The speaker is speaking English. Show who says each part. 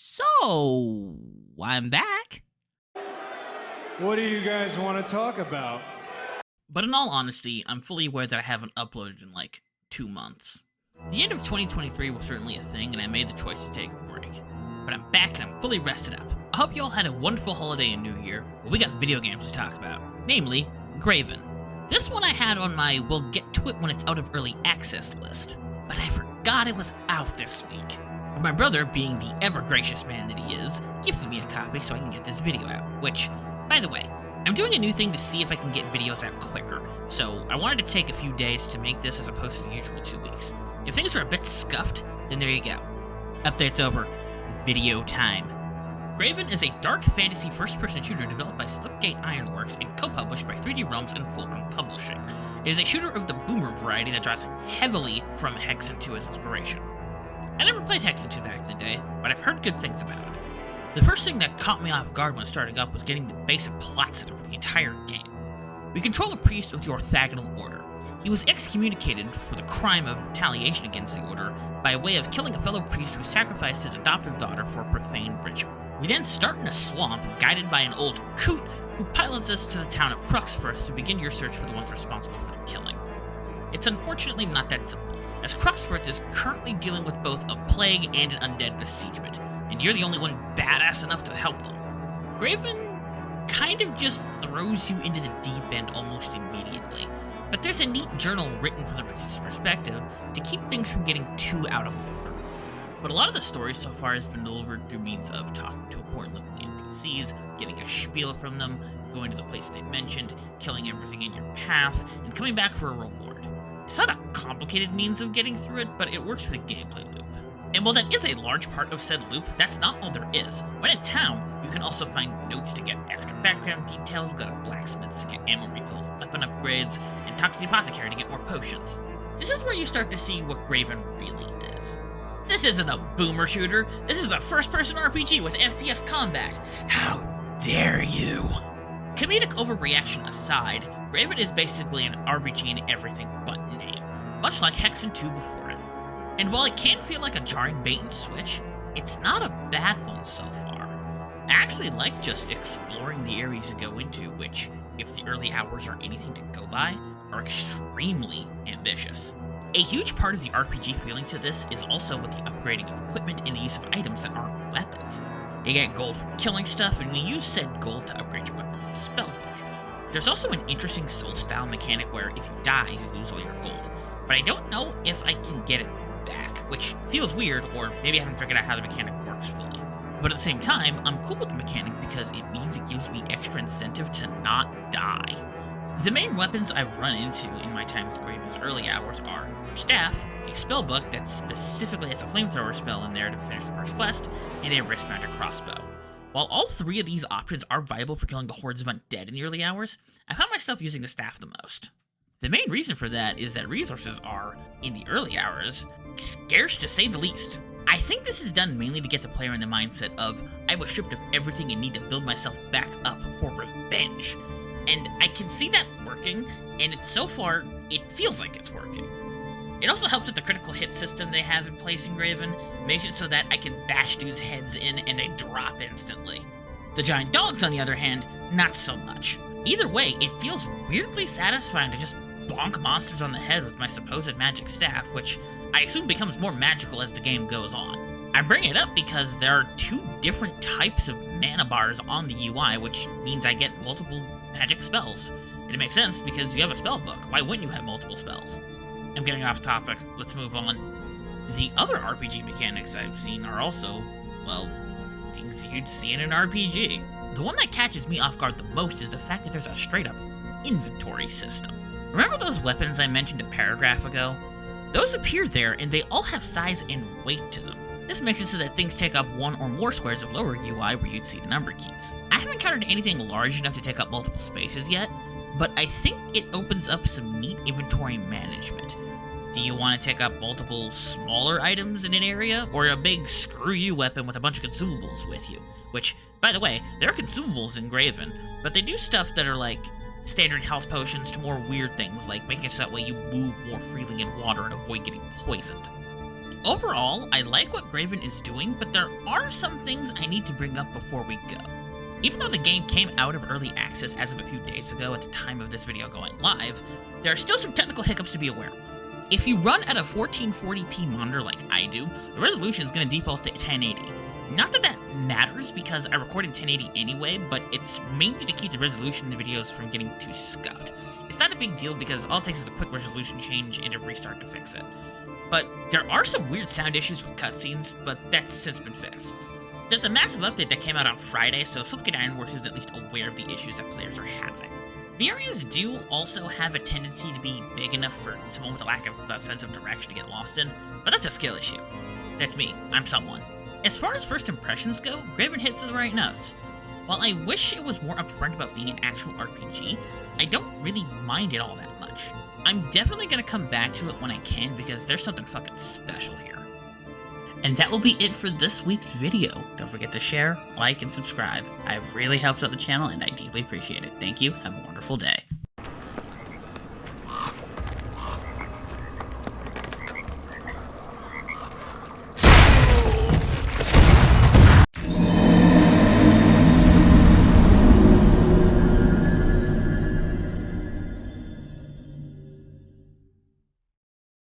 Speaker 1: So, I'm back.
Speaker 2: What do you guys want to talk about?
Speaker 1: But in all honesty, I'm fully aware that I haven't uploaded in like 2 months. The end of 2023 was certainly a thing, and I made the choice to take a break. But I'm back and I'm fully rested up. I hope you all had a wonderful holiday and New Year, but we got video games to talk about, namely, Graven. This one I had on my we'll get to it when it's out of early access list, but I forgot it was out this week. My brother, being the ever-gracious man that he is, gifted me a copy so I can get this video out, which, by the way, I'm doing a new thing to see if I can get videos out quicker, so I wanted to take a few days to make this as opposed to the usual 2 weeks. If things are a bit scuffed, then there you go. Update's over. Video time. Graven is a dark fantasy first-person shooter developed by Slipgate Ironworks and co-published by 3D Realms and Fulqrum Publishing. It is a shooter of the boomer variety that draws heavily from Hexen 2 as inspiration. I never played Hexen 2 back in the day, but I've heard good things about it. The first thing that caught me off guard when starting up was getting the basic plot setup for the entire game. We control a priest of the orthogonal order. He was excommunicated for the crime of retaliation against the order by way of killing a fellow priest who sacrificed his adopted daughter for a profane ritual. We then start in a swamp, guided by an old coot who pilots us to the town of Cruxforth to begin your search for the ones responsible for the killing. It's unfortunately not that simple, as Cruxforth is currently dealing with both a plague and an undead besiegement, and you're the only one badass enough to help them. Graven kind of just throws you into the deep end almost immediately, but there's a neat journal written from the priest's perspective to keep things from getting too out of order. But a lot of the story so far has been delivered through means of talking to important looking NPCs, getting a spiel from them, going to the place they mentioned, killing everything in your path, and coming back for a reward. It's not a complicated means of getting through it, but it works with a gameplay loop. And while that is a large part of said loop, that's not all there is. When in town, you can also find notes to get extra background details, go to blacksmiths to get ammo refills, weapon upgrades, and talk to the apothecary to get more potions. This is where you start to see what Graven really is. This isn't a boomer shooter, this is a first-person RPG with FPS combat. How dare you! Comedic overreaction aside, Graven is basically an RPG in everything but name, much like Hexen 2 before it. And while it can feel like a jarring bait and switch, it's not a bad one so far. I actually like just exploring the areas you go into, which, if the early hours are anything to go by, are extremely ambitious. A huge part of the RPG feeling to this is also with the upgrading of equipment and the use of items that aren't weapons. You get gold from killing stuff, and you use said gold to upgrade your weapons and spellbook. There's also an interesting soul-style mechanic where if you die, you lose all your gold, but I don't know if I can get it back, which feels weird, or maybe I haven't figured out how the mechanic works fully. But at the same time, I'm cool with the mechanic because it means it gives me extra incentive to not die. The main weapons I've run into in my time with Graven's early hours are your staff, a spellbook that specifically has a flamethrower spell in there to finish the first quest, and a wrist magic crossbow. While all three of these options are viable for killing the hordes of undead in the early hours, I found myself using the staff the most. The main reason for that is that resources are, in the early hours, scarce to say the least. I think this is done mainly to get the player in the mindset of, I was stripped of everything and need to build myself back up for revenge. And I can see that working, and so far, it feels like it's working. It also helps with the critical hit system they have in place in Graven, makes it so that I can bash dudes' heads in and they drop instantly. The giant dogs, on the other hand, not so much. Either way, it feels weirdly satisfying to just bonk monsters on the head with my supposed magic staff, which I assume becomes more magical as the game goes on. I bring it up because there are 2 different types of mana bars on the UI, which means I get multiple magic spells. And it makes sense because you have a spell book. Why wouldn't you have multiple spells? I'm getting off topic. Let's move on. The other RPG mechanics I've seen are also, well, things you'd see in an RPG. The one that catches me off guard the most is the fact that there's a straight-up inventory system. Remember those weapons I mentioned a paragraph ago? Those appear there, and they all have size and weight to them. This makes it so that things take up 1 or more squares of lower UI where you'd see the number keys. I haven't encountered anything large enough to take up multiple spaces yet, but I think it opens up some neat inventory management. Do you want to take up multiple smaller items in an area, or a big screw-you weapon with a bunch of consumables with you? Which, by the way, there are consumables in Graven, but they do stuff that are like standard health potions to more weird things, like making it so that way you move more freely in water and avoid getting poisoned. Overall, I like what Graven is doing, but there are some things I need to bring up before we go. Even though the game came out of early access as of a few days ago at the time of this video going live, there are still some technical hiccups to be aware of. If you run at a 1440p monitor like I do, the resolution is going to default to 1080. Not that that matters because I record in 1080 anyway, but it's mainly to keep the resolution in the videos from getting too scuffed. It's not a big deal because all it takes is a quick resolution change and a restart to fix it. But there are some weird sound issues with cutscenes, but that's since been fixed. There's a massive update that came out on Friday, so Slipgate Ironworks is at least aware of the issues that players are having. The areas do also have a tendency to be big enough for someone with a lack of a sense of direction to get lost in, but that's a skill issue. That's me. I'm someone. As far as first impressions go, Graven hits the right notes. While I wish it was more upfront about being an actual RPG, I don't really mind it all that much. I'm definitely going to come back to it when I can because there's something fucking special here. And that will be it for this week's video. Don't forget to share, like, and subscribe. It really helps out the channel and I deeply appreciate it. Thank you. Have a wonderful day.